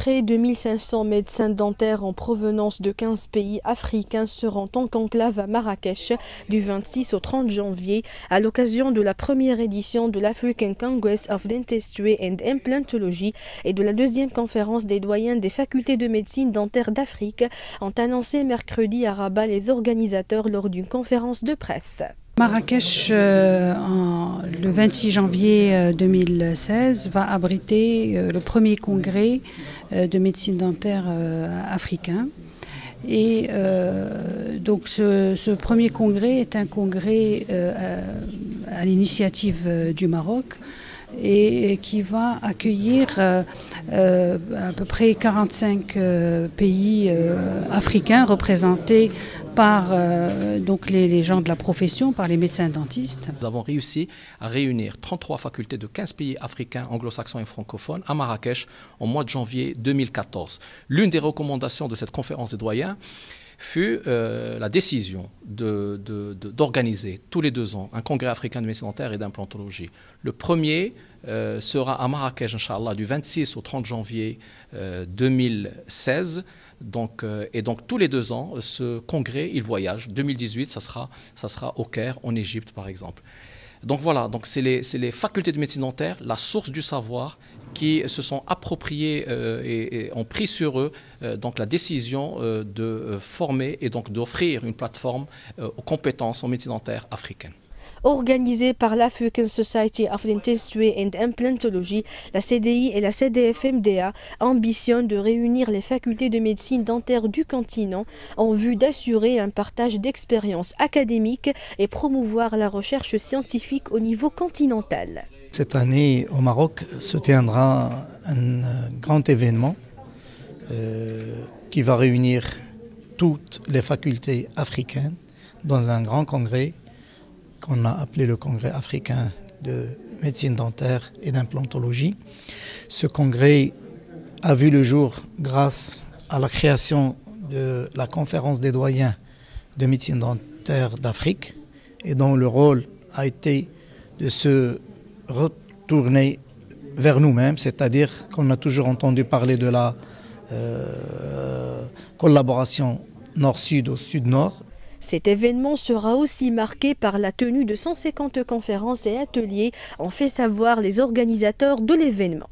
Près de 1500 médecins dentaires en provenance de 15 pays africains seront en conclave à Marrakech du 26 au 30 janvier à l'occasion de la première édition de l'African Congress of Dentistry and Implantology et de la deuxième conférence des doyens des facultés de médecine dentaire d'Afrique, ont annoncé mercredi à Rabat les organisateurs lors d'une conférence de presse. Marrakech, le 26 janvier 2016, va abriter le premier congrès de médecine dentaire africain. Et donc ce premier congrès est un congrès à l'initiative du Maroc et qui va accueillir à peu près 45 pays africains représentés par donc les gens de la profession, par les médecins dentistes. Nous avons réussi à réunir 33 facultés de 15 pays africains, anglo-saxons et francophones à Marrakech au mois de janvier 2014. L'une des recommandations de cette conférence des doyens fut la décision d'organiser tous les 2 ans un congrès africain de médecine dentaire et d'implantologie. Le premier sera à Marrakech, Inch'Allah, du 26 au 30 janvier 2016. Donc tous les 2 ans, ce congrès, il voyage. 2018, ça sera au Caire, en Égypte, par exemple. Donc voilà, donc c'est les facultés de médecine dentaire, la source du savoir, qui se sont appropriés et ont pris sur eux donc la décision de former et donc d'offrir une plateforme aux compétences en médecine dentaire africaine. Organisée par l'African Society of Dentistry and Implantology, la CDI et la CDFMDA ambitionnent de réunir les facultés de médecine dentaire du continent en vue d'assurer un partage d'expériences académiques et promouvoir la recherche scientifique au niveau continental. Cette année, au Maroc, se tiendra un grand événement qui va réunir toutes les facultés africaines dans un grand congrès qu'on a appelé le Congrès africain de médecine dentaire et d'implantologie. Ce congrès a vu le jour grâce à la création de la conférence des doyens de médecine dentaire d'Afrique et dont le rôle a été de se retourner vers nous-mêmes, c'est-à-dire qu'on a toujours entendu parler de la collaboration nord-sud au sud-nord. Cet événement sera aussi marqué par la tenue de 150 conférences et ateliers, ont fait savoir les organisateurs de l'événement.